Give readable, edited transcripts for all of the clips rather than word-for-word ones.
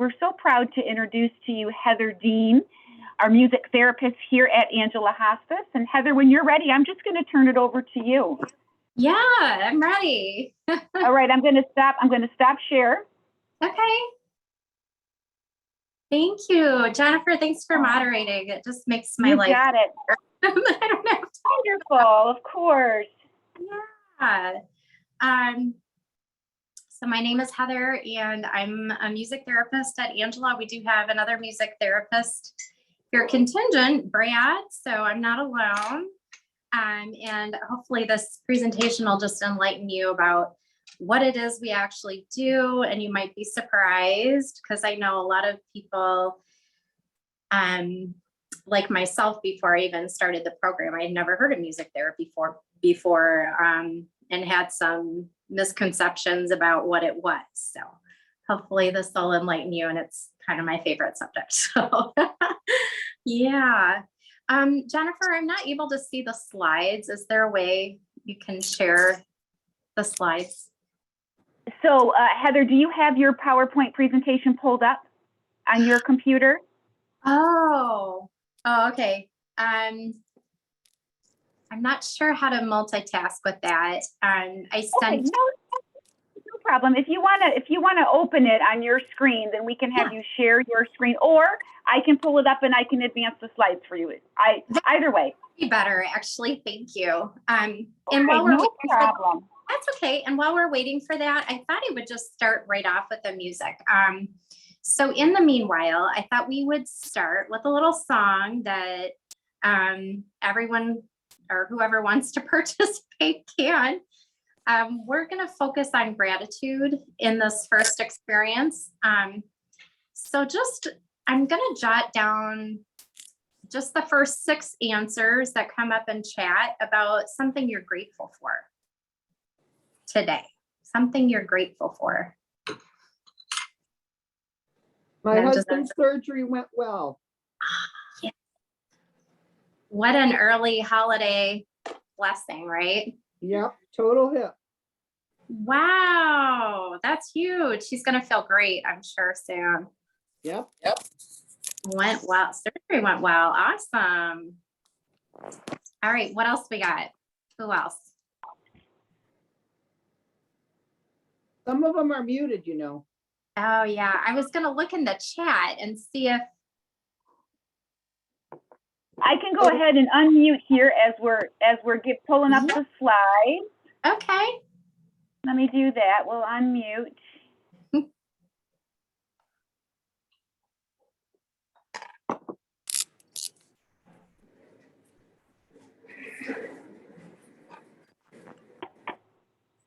we're so proud to introduce to you Heather Dean, our music therapist here at Angela Hospice. And Heather, when you're ready, I'm just going to turn it over to you. Yeah, I'm ready. All right, I'm going to stop share. Okay. Thank you, Jennifer. Thanks for moderating. It just makes my life. You got it. I don't have to. Wonderful, of course. Yeah. So my name is Heather, and I'm a music therapist at Angela. We do have another music therapist here, contingent, Brad, so I'm not alone. And hopefully this presentation will just enlighten you about what it is we actually do, and you might be surprised because I know a lot of people, like myself, before I even started the program, I had never heard of music therapy before, and had some misconceptions about what it was. So hopefully this will enlighten you, and it's kind of my favorite subject. So yeah. Jennifer, I'm not able to see the slides. Is there a way you can share the slides? So Heather, do you have your PowerPoint presentation pulled up on your computer? Oh, okay. I'm not sure how to multitask with that. I sent. Okay, no problem. If you wanna open it on your screen, then we can have you share your screen, or I can pull it up and I can advance the slides for you. Either way. Be better, actually. Thank you. And okay, while we're no problem. That's okay. And while we're waiting for that, I thought I would just start right off with the music. So in the meanwhile, I thought we would start with a little song that everyone or whoever wants to participate can. We're going to focus on gratitude in this first experience. So I'm going to jot down just the first 6 answers that come up in chat about something you're grateful for today, something you're grateful for. My husband's surgery went well. Yeah. What an early holiday blessing, right? Yep, total hit. Wow, that's huge. She's going to feel great, I'm sure, soon. Yep. Went well. Surgery went well. Awesome. All right, what else we got? Who else? Some of them are muted, you know. Oh yeah, I was going to look in the chat and see if I can go ahead and unmute here as we're pulling up the slides. Okay. Let me do that. We'll unmute.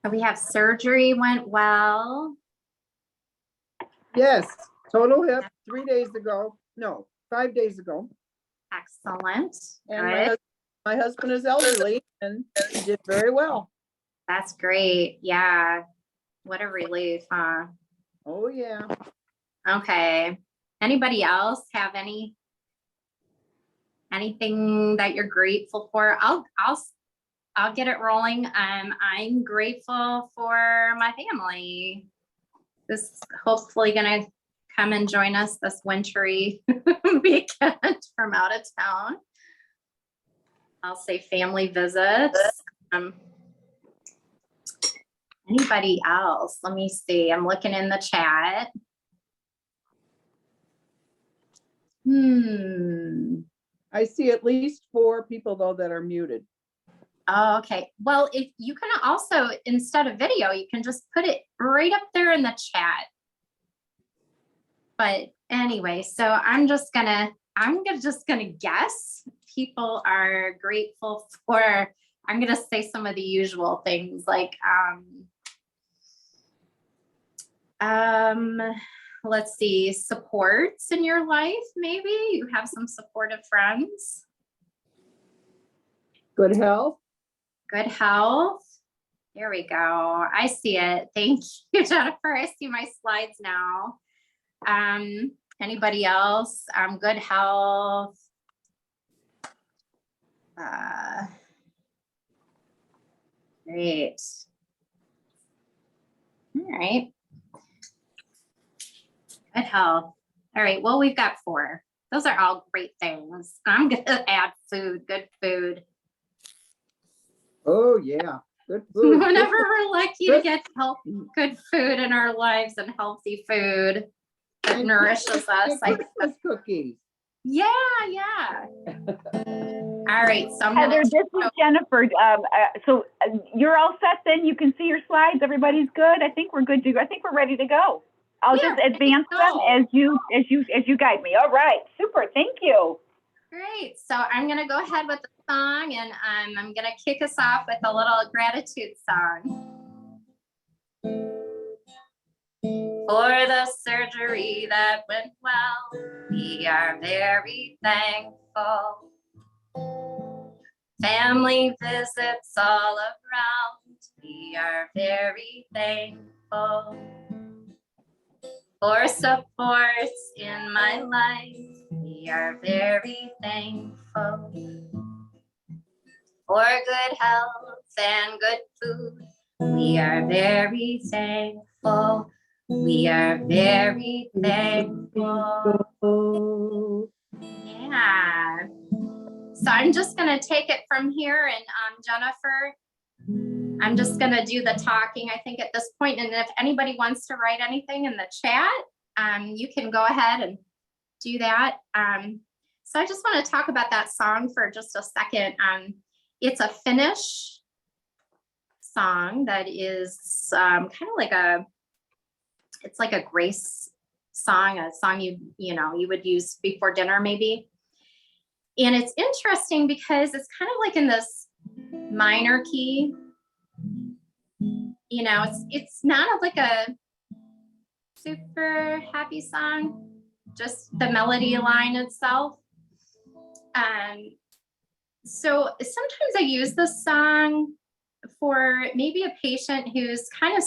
So we have surgery went well. Yes, total hip 3 days ago. No, 5 days ago. Excellent. And my husband is elderly and he did very well. That's great. Yeah. What a relief, huh? Oh yeah. Okay. Anybody else have anything that you're grateful for? I'll get it rolling. I'm grateful for my family. This is hopefully gonna come and join us this wintry weekend from out of town. I'll say family visits. Anybody else? Let me see. I'm looking in the chat. I see at least 4 people though that are muted. Oh, okay. Well, if you can also, instead of video, you can just put it right up there in the chat. But anyway, so I'm just gonna guess people are grateful for, I'm gonna say some of the usual things like, let's see, supports in your life, maybe you have some supportive friends. Good health. Good health. There we go. I see it. Thank you, Jennifer. I see my slides now. Anybody else? Good health. Great. All right. Good health. All right. Well, we've got 4. Those are all great things. I'm going to add food, good food. Oh, yeah. Good food. Whenever we're lucky to good- get good food in our lives and healthy food that And nourishes us. Christmas cookies. Yeah. All right. So I'm Heather, going to. this is Jennifer. So you're all set then? You can see your slides. Everybody's good? I think we're good to go. I think we're ready to go. I'll We are just ready to advance them go. as you guide me. All right. Super. Thank you. Great. So I'm going to go ahead with the song, and I'm going to kick us off with a little gratitude song. For the surgery that went well, we are very thankful. Family visits all around, we are very thankful. For supports in my life, we are very thankful. For good health and good food, we are very thankful. We are very thankful. Yeah. So I'm just going to take it from here, and Jennifer, I'm just going to do the talking, I think, at this point. And if anybody wants to write anything in the chat, you can go ahead and do that. So I just want to talk about that song for just a second. It's a Finnish song that is kind of like it's like a grace song, a song you would use before dinner maybe. And it's interesting because it's kind of like in this minor key. It's not like a super happy song, just the melody line itself. So sometimes I use this song for maybe a patient who's kind of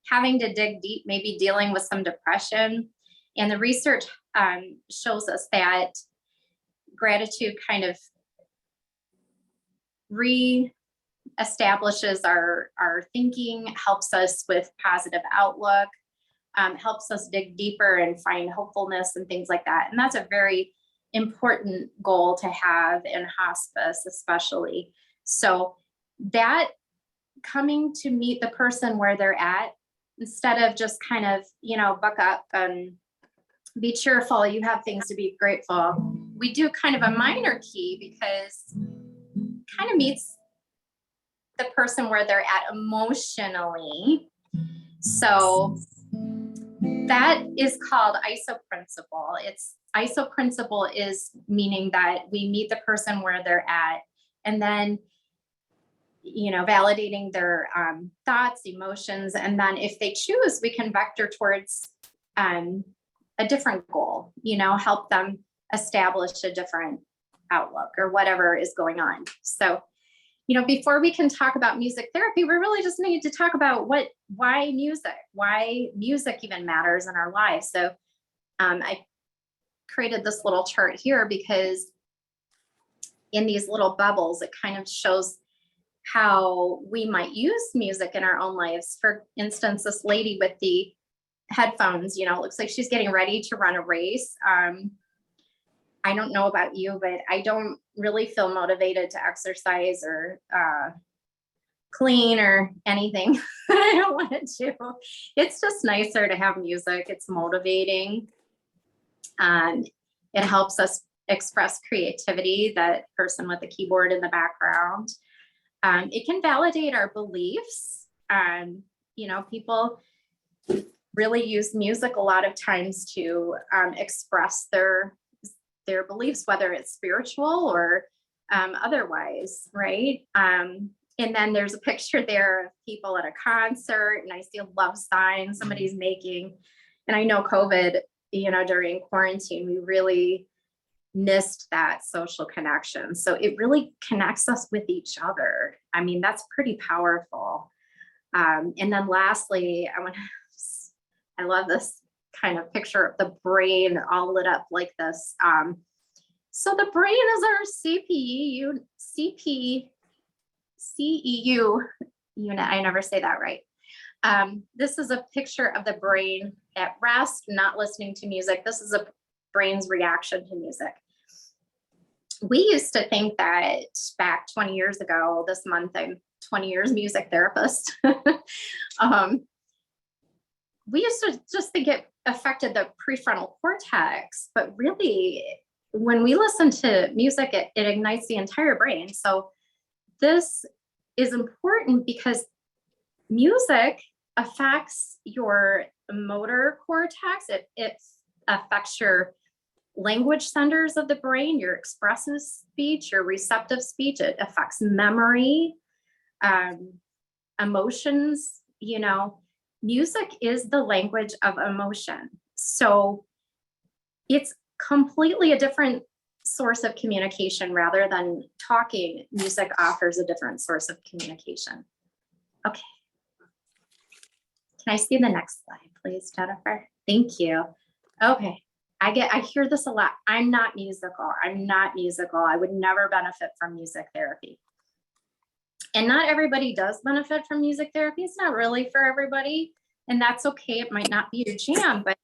having to dig deep, maybe dealing with some depression. And the research shows us that gratitude kind of re-establishes our thinking, helps us with positive outlook, helps us dig deeper and find hopefulness and things like that. And that's a very important goal to have in hospice, especially. So that coming to meet the person where they're at, instead of just kind of, buck up and be cheerful, you have things to be grateful. We do kind of a minor key because it kind of meets the person where they're at emotionally. So that is called ISO principle. ISO principle is meaning that we meet the person where they're at, and then validating their thoughts, emotions, and then if they choose, we can vector towards a different goal, help them establish a different outlook or whatever is going on. So, before we can talk about music therapy, we really just need to talk about why music even matters in our lives. So I created this little chart here because in these little bubbles, it kind of shows how we might use music in our own lives. For instance, this lady with the headphones, it looks like she's getting ready to run a race. I don't know about you, but I don't really feel motivated to exercise or clean or anything. I don't want to. It's just nicer to have music. It's motivating. It helps us express creativity, that person with the keyboard in the background. It can validate our beliefs. People really use music a lot of times to express their beliefs, whether it's spiritual or otherwise, right? And then there's a picture there of people at a concert, and I see a love sign somebody's making. And I know COVID, during quarantine, we really missed that social connection. So it really connects us with each other. I mean, that's pretty powerful. And then lastly, I love this kind of picture of the brain all lit up like this. So the brain is our CEU unit. I never say that right. This is a picture of the brain at rest, not listening to music. This is a brain's reaction to music. We used to think that back 20 years ago, this month, I'm 20 years music therapist. We used to just think it affected the prefrontal cortex, but really, when we listen to music, it ignites the entire brain. So this is important because music affects your motor cortex. It affects your language centers of the brain, your expressive speech, your receptive speech. It affects memory, emotions. Music is the language of emotion. So it's completely a different source of communication rather than talking. Music offers a different source of communication. Okay. Can I see the next slide, please, Jennifer? Thank you. Okay. I hear this a lot. I'm not musical. I would never benefit from music therapy. And not everybody does benefit from music therapy. It's not really for everybody. And that's okay. It might not be your jam, but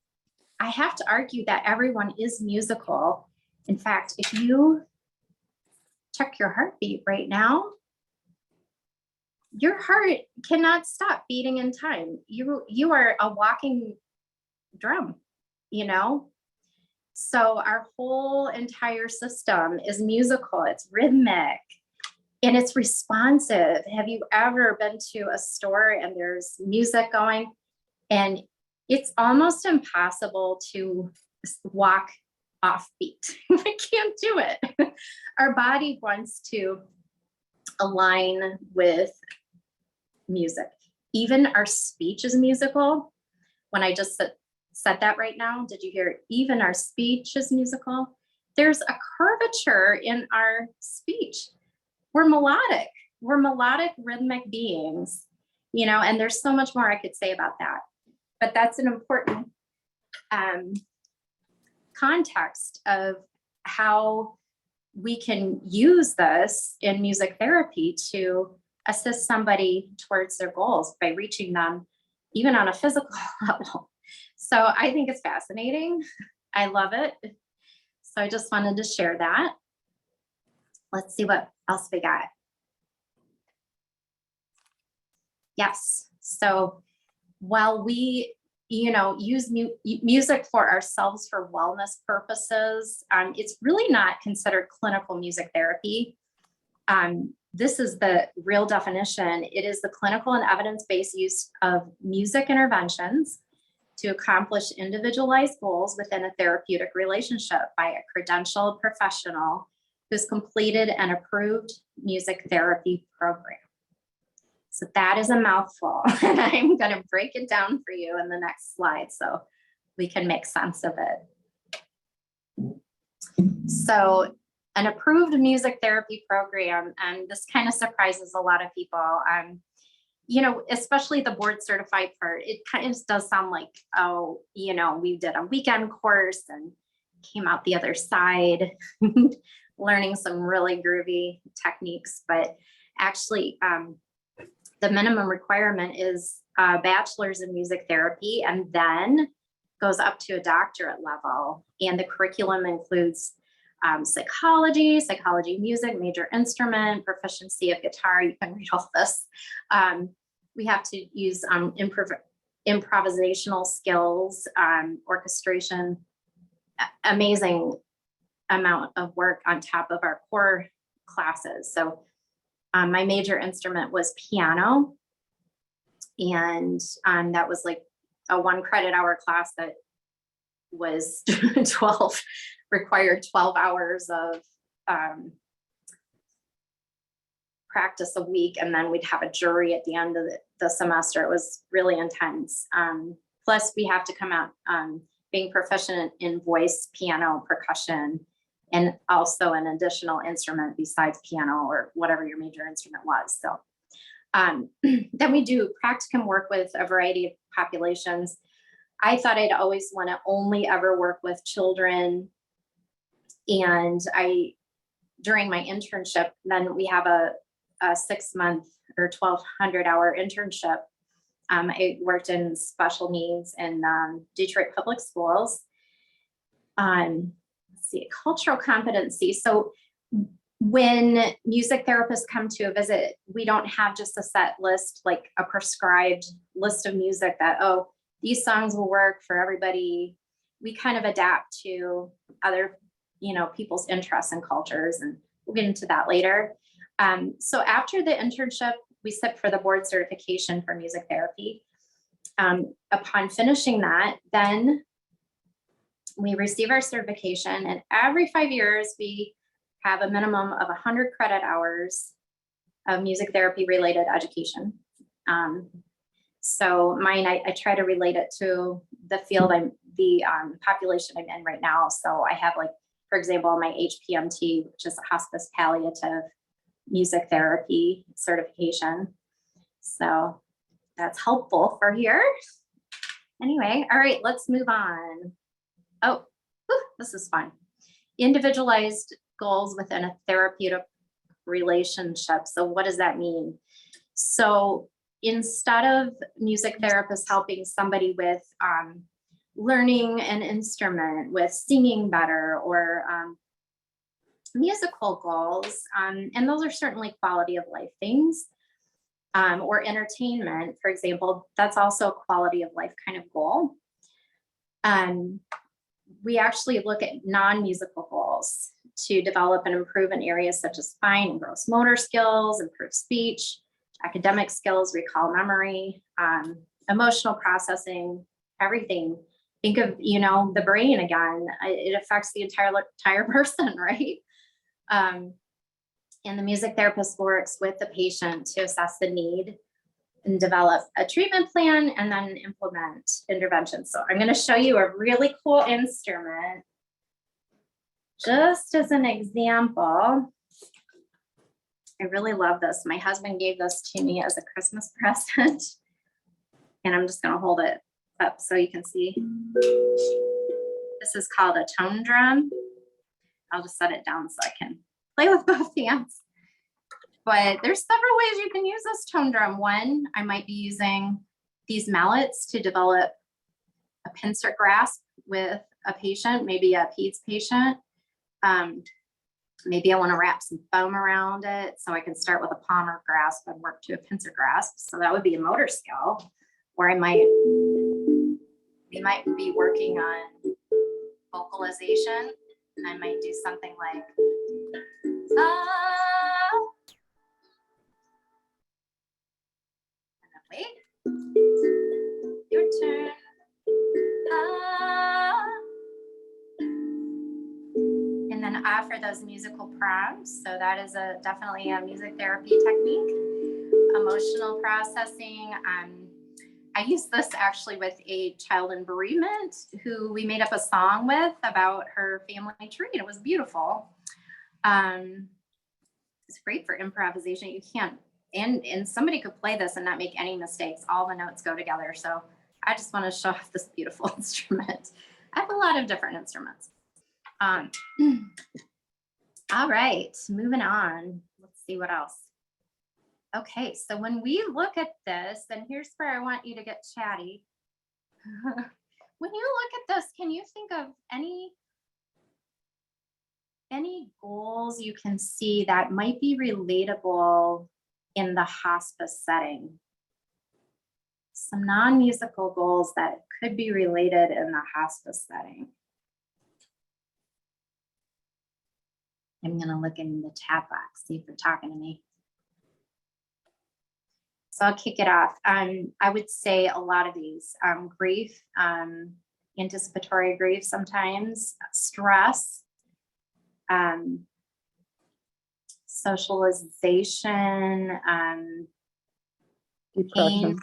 I have to argue that everyone is musical. In fact, if you check your heartbeat right now, your heart cannot stop beating in time. You are a walking drum, So our whole entire system is musical. It's rhythmic and it's responsive. Have you ever been to a store and there's music going? And it's almost impossible to walk off beat. We can't do it. Our body wants to align with music. Even our speech is musical. When I just said that right now, did you hear it? Even our speech is musical. There's a curvature in our speech. We're melodic rhythmic beings, and there's so much more I could say about that. But that's an important context of how we can use this in music therapy to assist somebody towards their goals by reaching them even on a physical level. So I think it's fascinating. I love it. So I just wanted to share that. Let's see what else we got. Yes. So while we, use music for ourselves for wellness purposes, it's really not considered clinical music therapy. This is the real definition. It is the clinical and evidence-based use of music interventions to accomplish individualized goals within a therapeutic relationship by a credentialed professional who's completed an approved music therapy program. So that is a mouthful, and I'm going to break it down for you in the next slide so we can make sense of it. So an approved music therapy program, and this kind of surprises a lot of people, especially the board certified part. It kind of does sound like, oh, we did a weekend course and came out the other side learning some really groovy techniques, but actually the minimum requirement is a bachelor's in music therapy and then goes up to a doctorate level. And the curriculum includes psychology, music, major instrument, proficiency of guitar. You can read all this. We have to use improvisational skills, orchestration, amazing amount of work on top of our core classes. So my major instrument was piano, and that was like a 1 credit hour class that was required 12 hours of practice a week, and then we'd have a jury at the end of the semester. It was really intense. Plus we have to come out being proficient in voice, piano, percussion, and also an additional instrument besides piano or whatever your major instrument was. So then we do practicum work with a variety of populations. I thought I'd always want to only ever work with children. And during my internship, then we have a 6-month or 1,200 hour internship. I worked in special needs in Detroit Public Schools. Let's see, cultural competency. So when music therapists come to a visit, we don't have just a set list, like a prescribed list of music that, oh, these songs will work for everybody. We kind of adapt to other, people's interests and cultures, and we'll get into that later. So after the internship, we sit for the board certification for music therapy. Upon finishing that, then we receive our certification, and every 5 years, we have a minimum of 100 credit hours of music therapy related education. So mine, I try to relate it to the field the population I'm in right now. So I have, like, for example, my HPMT, which is a hospice palliative music therapy certification. So that's helpful for here. Anyway, all right, let's move on. Oh, this is fun. Individualized goals within a therapeutic relationship. So what does that mean? So instead of music therapists helping somebody with learning an instrument, with singing better, or musical goals, and those are certainly quality of life things, or entertainment, for example, that's also a quality of life kind of goal. We actually look at non-musical goals to develop and improve in areas such as fine and gross motor skills, improve speech, academic skills, recall memory, emotional processing, everything. Think of, the brain again, it affects the entire person, right? And the music therapist works with the patient to assess the need and develop a treatment plan and then implement interventions. So I'm going to show you a really cool instrument just as an example. I really love this. My husband gave this to me as a Christmas present, and I'm just going to hold it up so you can see. This is called a tone drum. I'll just set it down so I can play with both hands. But there's several ways you can use this tone drum. One, I might be using these mallets to develop a pincer grasp with a patient, maybe a peds patient. Maybe I want to wrap some foam around it so I can start with a palmar grasp and work to a pincer grasp. So that would be a motor skill. Or we might be working on vocalization, and I might do something like, wait, your turn. And then offer those musical prompts. So that is definitely a music therapy technique. Emotional processing. I used this actually with a child in bereavement who we made up a song with about her family tree, and it was beautiful. It's great for improvisation. You can't, and somebody could play this and not make any mistakes. All the notes go together. So I just want to show off this beautiful instrument. I have a lot of different instruments. All right, moving on. Let's see what else. Okay, so when we look at this, and here's where I want you to get chatty. When you look at this, can you think of any goals you can see that might be relatable in the hospice setting? Some non-musical goals that could be related in the hospice setting. I'm going to look in the chat box, see if they're talking to me. So I'll kick it off. I would say a lot of these, grief, anticipatory grief sometimes, stress, socialization, pain,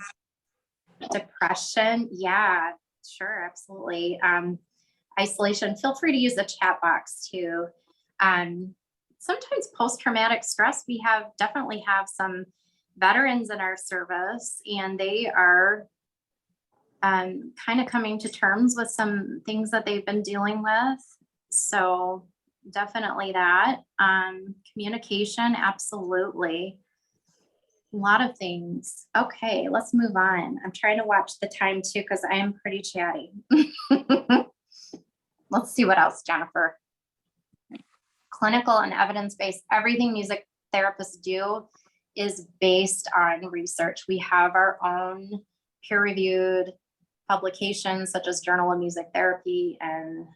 depression. Yeah, sure, absolutely. Isolation. Feel free to use the chat box too. Sometimes post-traumatic stress, we definitely have some veterans in our service, and they are kind of coming to terms with some things that they've been dealing with. So definitely that. Communication, absolutely. A lot of things. Okay, let's move on. I'm trying to watch the time too, because I am pretty chatty. Let's see what else, Jennifer. Clinical and evidence-based. Everything music therapists do is based on research. We have our own peer-reviewed publications, such as Journal of Music Therapy and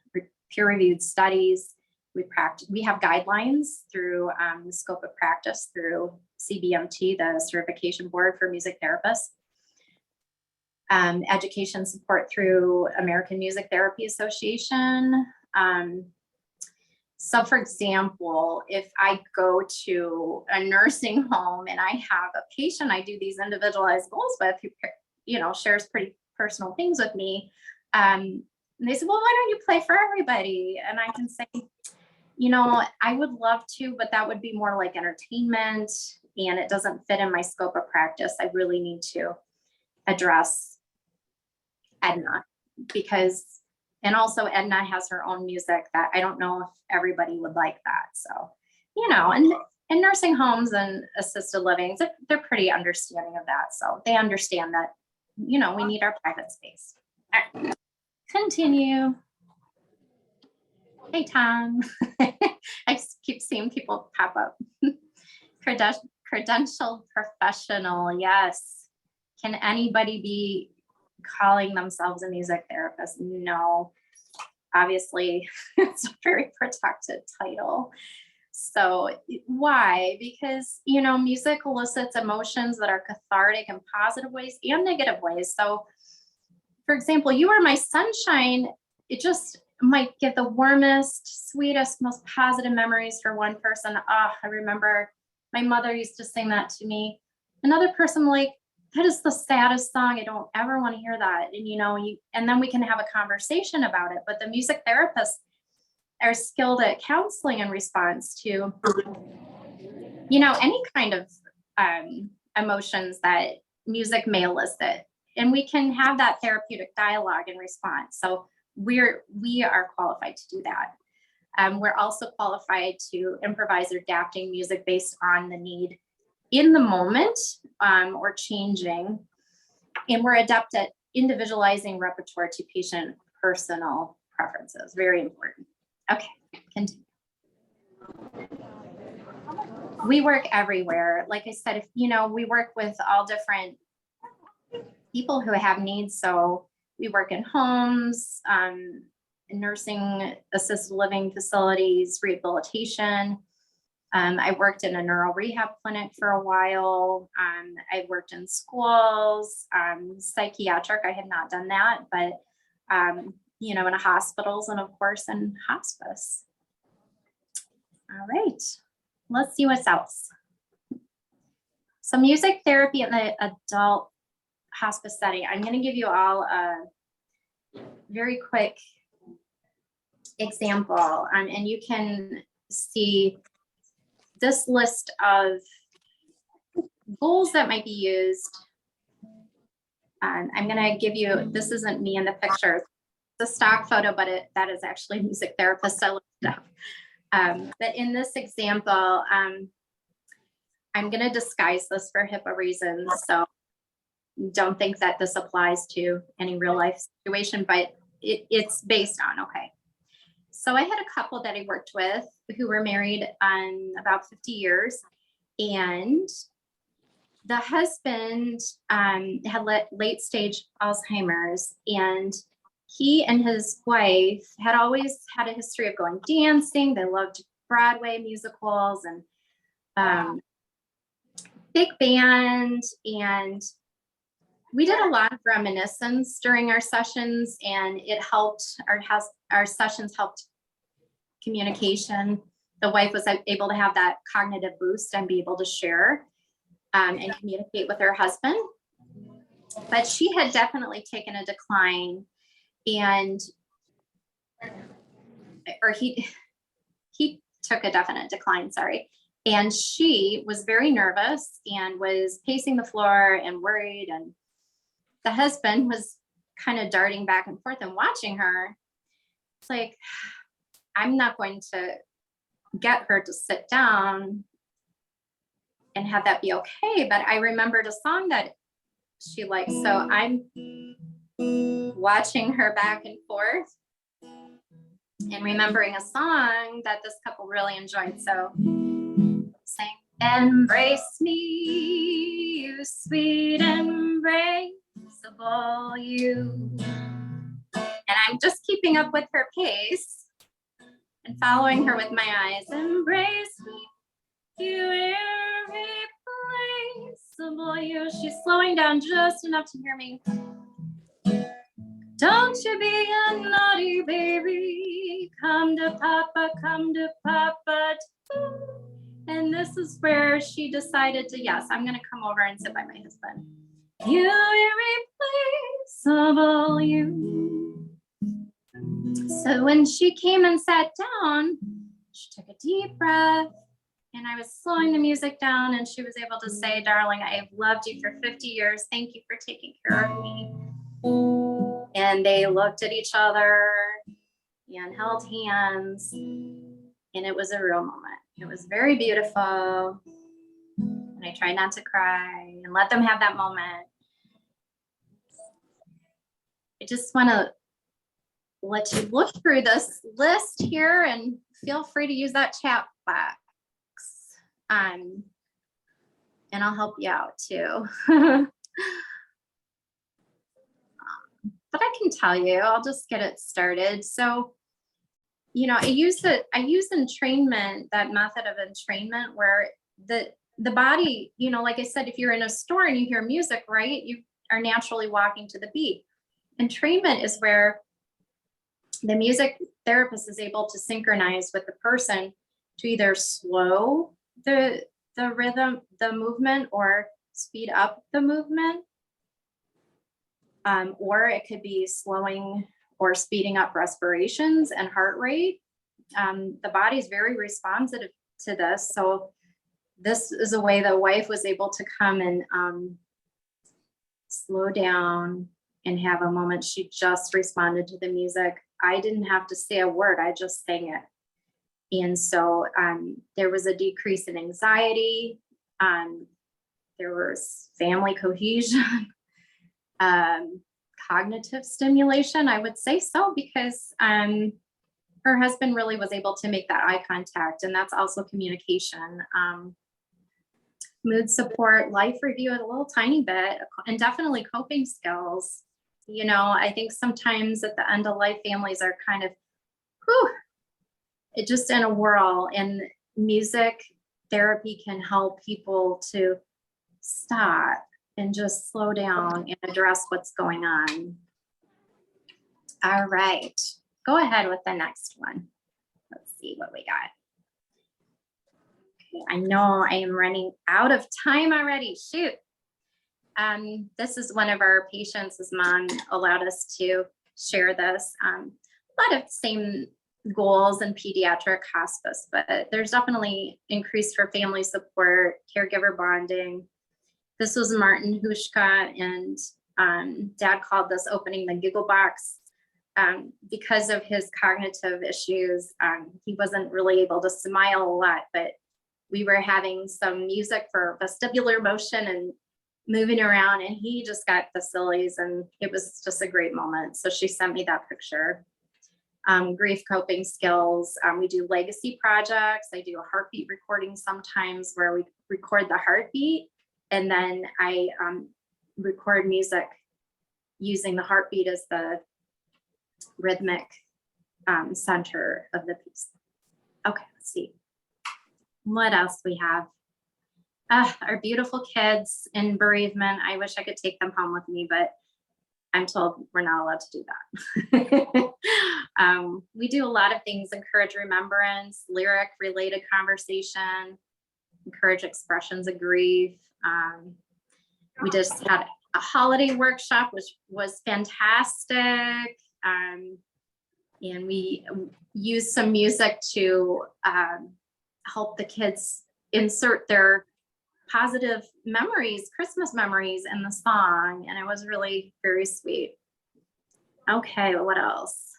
peer-reviewed studies. We have guidelines through the scope of practice through CBMT, the Certification Board for Music Therapists. Education support through American Music Therapy Association. So for example, if I go to a nursing home and I have a patient I do these individualized goals with who, you know, shares pretty personal things with me, and they say, well, why don't you play for everybody? And I can say, you know, I would love to, but that would be more like entertainment and it doesn't fit in my scope of practice. I really need to address Edna because, and also Edna has her own music that I don't know if everybody would like that. So, you know, and in nursing homes and assisted living, they're pretty understanding of that. So they understand that, you know, we need our private space. All right. Continue. Hey, Tom. I just keep seeing people pop up. Credentialed professional, yes. Can anybody be calling themselves a music therapist? No, obviously it's a very protected title. So why? Because, you know, music elicits emotions that are cathartic in positive ways and negative ways. So for example, You Are My Sunshine, it just might give the warmest, sweetest, most positive memories for one person. I remember my mother used to sing that to me. Another person like, that is the saddest song. I don't ever want to hear that. And, you know, and then we can have a conversation about it. But the music therapists are skilled at counseling in response to, you know, any kind of emotions that music may elicit. And we can have that therapeutic dialogue in response. So we are qualified to do that. We're also qualified to improvise or adapting music based on the need in the moment or changing. And we're adept at individualizing repertoire to patient personal preferences. Very important. Okay, continue. We work everywhere. Like I said, if you know, we work with all different people who have needs. So we work in homes, nursing, assisted living facilities, rehabilitation. I worked in a neuro rehab clinic for a while. I worked in schools, psychiatric. I had not done that, but you know, in hospitals and of course in hospice. All right, let's see what's else. So music therapy in the adult hospice setting. I'm going to give you all a very quick example, and you can see this list of goals that might be used. I'm going to give you, this isn't me in the picture, it's a stock photo, but that is actually music therapist. I looked it up. But in this example, I'm going to disguise this for HIPAA reasons. So don't think that this applies to any real life situation, but it's based on, okay. So I had a couple that I worked with who were married about 50 years, and the husband had late stage Alzheimer's, and he and his wife had always had a history of going dancing. They loved Broadway musicals and big band, and we did a lot of reminiscence during our sessions, and it helped, our sessions helped communication. The wife was able to have that cognitive boost and be able to share and communicate with her husband. But she had definitely taken a decline, or he took a definite decline, sorry. And she was very nervous and was pacing the floor and worried, and the husband was kind of darting back and forth and watching her. It's like, I'm not going to get her to sit down and have that be okay. But I remembered a song that she likes. So I'm watching her back and forth and remembering a song that this couple really enjoyed. So saying, embrace me, you sweet embraceable you. And I'm just keeping up with her pace and following her with my eyes. Embrace me, you irreplaceable you. She's slowing down just enough to hear me. Don't you be a naughty baby. Come to Papa too. And this is where she decided to, yes, I'm gonna come over and sit by my husband. You irreplaceable you. So when she came and sat down, she took a deep breath, and I was slowing the music down, and she was able to say, darling, I have loved you for 50 years. Thank you for taking care of me. And they looked at each other and held hands, and it was a real moment. It was very beautiful. And I tried not to cry and let them have that moment. I just want to let you look through this list here and feel free to use that chat box. And I'll help you out too. But I can tell you, I'll just get it started. So, you know, I use entrainment, that method of entrainment where the body, you know, like I said, if you're in a store and you hear music, right, you are naturally walking to the beat. Entrainment is where the music therapist is able to synchronize with the person to either slow the rhythm, the movement, or speed up the movement. Or it could be slowing or speeding up respirations and heart rate. The body is very responsive to this. So this is a way the wife was able to come and slow down and have a moment. She just responded to the music. I didn't have to say a word, I just sang it. And so there was a decrease in anxiety. There was family cohesion. Cognitive stimulation, I would say so, because her husband really was able to make that eye contact, and that's also communication. Mood support, life review a little tiny bit, and definitely coping skills. You know, I think sometimes at the end of life, families are kind of, whew, it just in a whirl, and music therapy can help people to stop and just slow down and address what's going on. All right, go ahead with the next one. Let's see what we got. Okay, I know I am running out of time already, shoot. This is one of our patients, his mom allowed us to share this. A lot of same goals in pediatric hospice, but there's definitely increase for family support, caregiver bonding. This was Martin Hushka, and Dad called this opening the giggle box. Because of his cognitive issues, he wasn't really able to smile a lot, but we were having some music for vestibular motion and moving around, and he just got the sillies, and it was just a great moment. So she sent me that picture. Grief coping skills. We do legacy projects. I do a heartbeat recording sometimes where we record the heartbeat, and then I record music using the heartbeat as the rhythmic center of the piece. Okay, let's see. What else we have? Our beautiful kids in bereavement. I wish I could take them home with me, but I'm told we're not allowed to do that. We do a lot of things, encourage remembrance, lyric related conversation, encourage expressions of grief. We just had a holiday workshop, which was fantastic. And we used some music to help the kids insert their positive memories, Christmas memories in the song. And it was really very sweet. Okay, what else?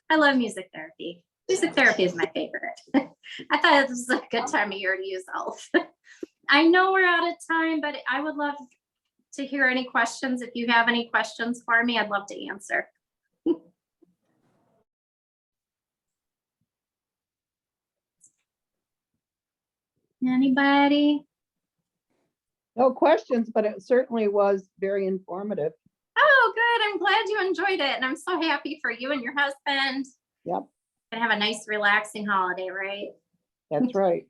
I love music therapy. Who Music therapy is my favorite. I thought this was a good time of year to use ELF. I know we're out of time, but I would love to hear any questions. If you have any questions for me, I'd love to answer. Anybody? No questions, but it certainly was very informative. Oh, good. I'm glad you enjoyed it. And I'm so happy for you and your husband. Yep, Gonna have a nice, relaxing holiday, right? that's right.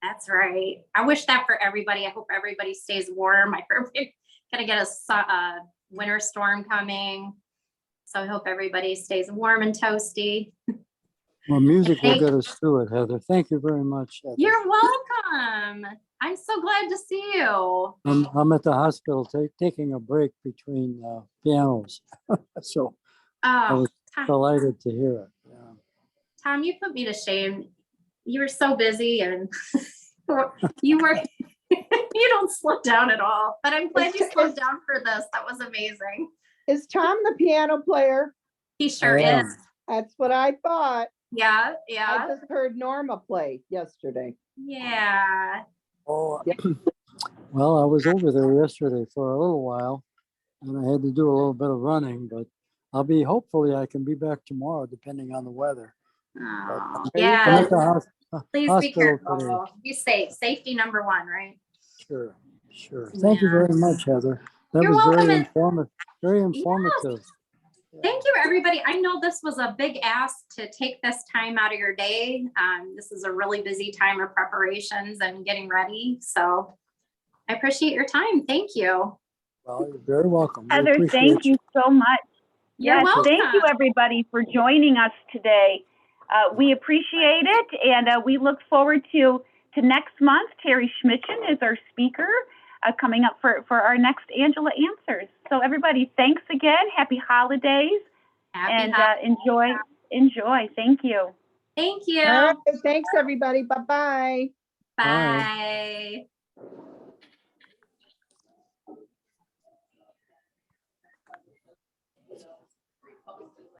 That's right. I wish that for everybody. I hope everybody stays warm. I heard we're gonna get a winter storm coming. So I hope everybody stays warm and toasty. Well, music will get us through it, Heather. Thank you very much, Heather. You're welcome. I'm so glad to see you. I'm at the hospital taking a break between pianos. So I Oh, was delighted to hear it. Yeah. Tom, you put me to shame. You were so busy and you were, you don't slow down at all, but I'm glad you slowed down for this. That was amazing. Is Tom the piano player? He sure I am. is. That's what I thought. Yeah, I yeah, just heard Norma play yesterday. yeah. Oh, Yep. well, I was over there yesterday for a little while and I had to do a little bit of running, but hopefully I can be back tomorrow depending on the weather. Oh, Are you I'm yeah. at the Please be hospital today. careful. Be safe. Safety number one, right? Sure, sure. Thank you very much, Heather. That You're was welcome. very And informative. Very informative. thank you, everybody. I know this was a big ask to take this time out of your day. This is a really busy time of preparations and getting ready. So I appreciate your time. Thank you. Well, you're very welcome. We Heather, appreciate thank you so much. You're Yes, welcome. thank you everybody for joining us today. We appreciate it, and we look forward to next month. Terry Schmidtchen is our speaker coming up for our next Angela Answers. So everybody, thanks again. Happy holidays. Happy And holidays. enjoy. Thank you. Thank you. All right, thanks, everybody. Bye-bye. Bye.